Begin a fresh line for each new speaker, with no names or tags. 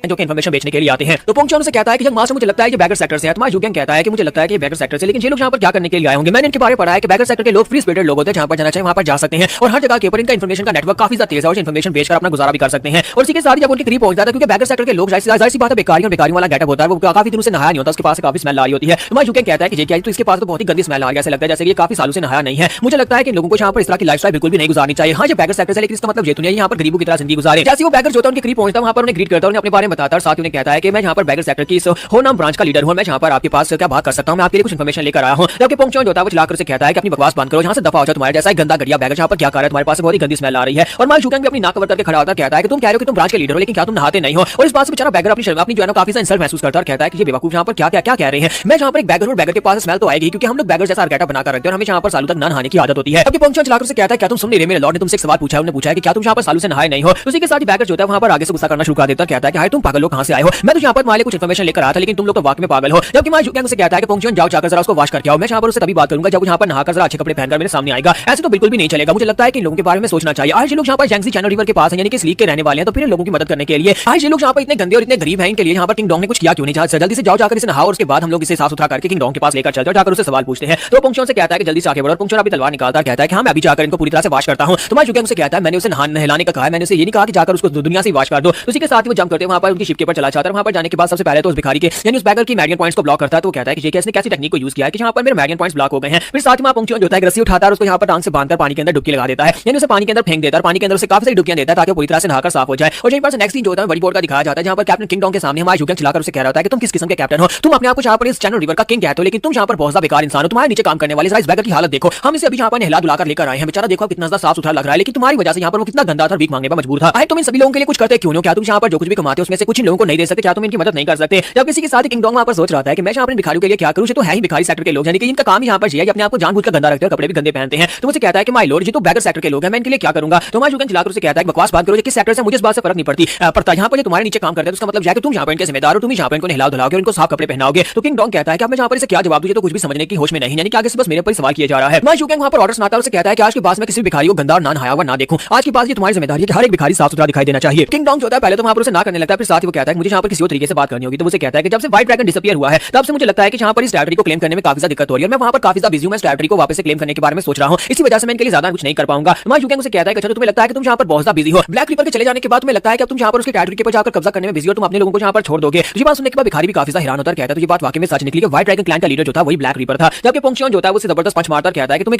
जो कि इन्फॉर्मेशन बेचने के लिए आते हैं। तो पोंगचुआन से कहता है कि जंग मास्टर मुझे लगता है कि बैगर सेक्टर से है। तुम्हारा जुगेंग कहता है कि मुझे लगता है कि बैगर सेक्टर से, लेकिन ये लोग यहाँ पर क्या करने के लिए आए होंगे। मैंने इनके बारे में पढ़ा है कि बैगर सेक्टर के लोग फ्री स्पिरिटेड लोग होते हैं, जहाँ पर जाना चाहिए वहाँ पर जा सकते हैं और हर जगह के ऊपर इनका इन्फॉर्मेशन का नेटवर्क काफी ज्यादा तेज है और इन्फॉर्मेशन बेचकर अपना गुजारा भी कर सकते हैं। और इसी के साथ जब उनके करीब पहुंचता है, क्योंकि बैगर सेक्टर के लोग जाहिर सी बात है बेकारियों वाला गेटअप होता है, वो काफी दिनों से नहाया नहीं होता, उसके पास काफी स्मेल आ रही होती है। तुम्हारा जुगेंग कहता है कि ये क्या है, तो इसके पास तो बहुत ही गंदी स्मेल आ रही है, ऐसा लगता है जैसे ये काफी सालों से नहाया नहीं है। मुझे लगता है कि लोगों को यहाँ पर इस तरह की लाइफस्टाइल बिल्कुल भी नहीं गुजारनी चाहिए। हाँ, ये बैगर सेक्टर से, लेकिन इसका मतलब ये तो नहीं है यहाँ पर गरीबों की तरह जिंदगी गुजारे। जैसे वो बैगर जो होता है उनके करीब पहुंचता है, वहाँ पर उन्हें ग्रीट करता है, उन्हें अपने बारे में बताता है और साथ ही उन्हें कहता है कि मैं यहाँ पर बैगर सेक्टर की इस होनाम ब्रांच का लीडर हूँ, मैं यहाँ पर आपके पास क्या बात कर सकता हूँ, मैं आपके लिए कुछ इन्फॉर्मेशन लेकर आया हूँ। जबकि पोंगचुआन जो होता है वो चिल्लाकर से कहता है कि अपनी बकवास बंद करो, यहाँ से दफा हो जाओ, तुम्हारे जैसा गंदा घटिया बैगर यहाँ पर क्या कर रहा है, तुम्हारे पास बहुत ही गंदी स्मेल आ रही है। और माल जुगेंग भी अपनी नाक कवर करके खड़ा होता है, कहता है कि तुम कह रहे हो कि तुम ब्रांच के लीडर हो, लेकिन क्या तुम नहाते नहीं हो। और इस बात से बेचारा बैगर अपनी जो है काफी इंसल्ट महसूस करता है और कहता है कि ये बेवकूफ यहाँ पर क्या कह रहे हैं। मैं यहाँ पर एक बैगर हूँ, बैगर के पास स्मेल तो आएगी क्योंकि हम लोग बैगर जैसा गेटअप बनाकर रखते हैं और हमें यहाँ पर सालों तक न नहाने की आदत होती है। तब पोंगचुआन चिल्लाकर से कहता है क्या तुम सुन नहीं रहे, मेरे लॉर्ड ने तुमसे एक सवाल पूछा है, उन्होंने पूछा है कि क्या तुम यहाँ पर सालों से नहाए नहीं हो। उसी के साथ बैगर जो होता है वहाँ पर आगे से गुस्सा करना शुरू कर देता है, कहता है कि हाय तुम पागल लोग कहाँ से आए हो, मैं तो यहाँ पर तुम्हारे कुछ इन्फॉर्मेशन लेकर आया था, लेकिन तुम लोग तो वाकई में पागल हो। जबकि माल जुगेंग से कहता है कि पोंगचुआन जाओ जाकर जरा उसको वॉश करके आओ, मैं यहाँ पर उससे तभी बात करूंगा जब वो यहाँ पर नहाकर जरा अच्छे कपड़े पहनकर मेरे सामने आएगा, ऐसे तो बिल्कुल भी नहीं चलेगा। मुझे लगता है कि इन लोगों के बारे में सोचना चाहिए। आज ये लोग यहाँ पर जैंगजी चैनल रिवर के पास हैं, यानी कि इस लीग के रहने वाले हैं, तो फिर लोगों की मदद करने के लिए आज ये लोग यहाँ पर इतने गंदे और इतने गरीब हैं, इनके लिए यहाँ पर किंग डोंग ने कुछ किया क्यों नहीं। जल्दी से जाओ जाकर इसे नहाओ और उसके बाद हम लोग इसे साफ सुथरा करके किंग डोंग के पास लेकर चलते हैं, जाकर उससे सवाल पूछते हैं। तो पोंगचुआन से कहता है कि जल्दी से आगे बढ़ो, और पोंगचुआन अभी तलवार निकालता है, कहता है कि हाँ मैं अभी जाकर इनको पूरी तरह से वॉश करता हूँ। तो माल जुगेंग से कहता है मैंने उसे नहलाने का कहा है, मैंने उसे ये नहीं कहा कि जाकर उसको दुनिया से वॉश कर दो। उसी के साथ ही वो जंप करते हैं, वहाँ पर उनकी शिप के ऊपर चला जाता है। वहाँ पर जाने के बाद सबसे पहले तो उस भिखारी के यानी उस बैगर की मैरियन पॉइंट्स को ब्लॉक करता है। तो कहता है कि ये कैसे कैसी टेक्निक को यूज किया है कि यहाँ पर मेरे मैरियन पॉइंट्स ब्लॉक हो गए हैं। फिर साथ में पोंगचुआन जो होता है रस्सी उठाता है और उसको यहाँ पर टांग से बांधकर पानी के अंदर डुबकी लगा देता है, यानी उसे पानी के अंदर फेंक देता है, पानी के अंदर से काफी सारी डुबकियां देता है ताकि पूरी तरह से नहाकर साफ हो जाए। और यहीं पर नेक्स्ट सीन जो होता है बड़ी बोर्ड का दिखाया जाता है, जहाँ पर कैप्टन किंग डोंग के सामने हमारा जुगेंग चिल्लाकर उसे कह रहा होता है कि तुम किस किस्म के कैप्टन हो, तुम अपने आप को यहाँ पर इस चैनल रिवर का किंग कहते हो, लेकिन तुम यहाँ पर बहुत बेकार इंसान हो, तुम्हारे नीचे काम करने वाले इस बैगर की हालत देखो, हम इसे अभी यहाँ पर नहला धुलाकर लेकर आए हैं, बेचारा देखो कितना साफ सुथरा लग रहा है, लेकिन तुम्हारी वजह से यहाँ पर वो कितना गंदा था, भीख मांगने पर मजबूर था। तुम इन सभी लोगों के लिए कुछ करते क्यों हो, क्या तुम यहाँ पर जो कुछ भी कमाते हो उसमें से कुछ इन लोगों को नहीं दे सकते, क्या तुम इनकी मदद नहीं कर सकते। जब किसी के साथ किंग डोंग वहाँ पर सोच रहा था कि मैं यहाँ पर भिखारियों के लिए क्या करूँ, तो है ही भिखारी सेक्टर के लोग, यानी कि इनका काम यहाँ पर अपने आप को जानबूझकर गंदा रखते हैं, कपड़े भी गंदे पहनते हैं। तो मुझे कहता है कि माय लॉर्ड जी तो बैगर सेक्टर के लोग हैं, मैं इनके लिए क्या करूंगा। तो माय जुगेंग चिल्लाकर उसे कहता है बकवास बात करो, किस सेक्टर से मुझे इस बात से फर्क नहीं पड़ता, यहाँ पर तुम्हारे नीचे काम करते हैं, उसका मतलब है कि तुम यहाँ पर इनके जिम्मेदार हो, तुम यहाँ पर इनको नहला धुलाओगे और इनको साफ कपड़े पहनाओगे। तो किंग डोंग कहता है कि अब मैं यहाँ पर इसे क्या जवाब दूं, तो कुछ भी समझने की होश में नहीं, यानी कि आगे से बस मेरे पर सवाल किया जा रहा है। माय जुगेंग वहाँ पर ऑर्डर सुनाता है, उसे कहता है कि आज के बाद मैं किसी भिखारी को गंदा और ना नहाया हुआ ना देखूं, आज के बाद ये तुम्हारी जिम्मेदारी है कि हर एक भिखारी साफ सुथरा दिखाई देना चाहिए। किंग डोंग होता है पहले तो वहाँ पर उसे ना करने लगता है, फिर साथ ही वो कहता है मुझे यहाँ पर किसी और तरीके से बात करनी होगी। तो उसे कहता है कि जब से व्हाइट ड्रैगन डिसअपीयर हुआ है तब से मुझे लगता है कि यहाँ पर इस टेरिटरी को क्लेम करने में काफी ज्यादा दिक्कत हो रही है, मैं वहाँ पर काफी ज्यादा बिजी हूँ, मैं इस टेरिटरी को वापस से क्लेम करने के बारे में सोच रहा हूँ, इसी वजह से मैं इनके लिए ज्यादा कुछ नहीं कर पाऊंगा। माय जुगेंग उसे कहता है कि अच्छा तुम्हें लगता है कि तुम यहाँ पर बहुत ज्यादा बिजी हो, ब्लैक रिपर के चले जाने के बाद तुम्हें लगता है कि अब तुम यहाँ पर उसके टेरिटरी के ऊपर जाकर कब्जा करने में बिजी हो, तुम अपने लोगों को यहाँ पर छोड़ दोगे। ये बात सुनने के बाद भिखारी भी काफी ज्यादा हैरान होता है, कहता है तो ये बात वाकई में सच निकली कि व्हाइट ड्रैगन क्लैन का लीडर जो था वही ब्लैक रिपर था। जबकि पोंगचुआन जो था वो उसे जबरदस्त पंच मारता कहता है कि तुम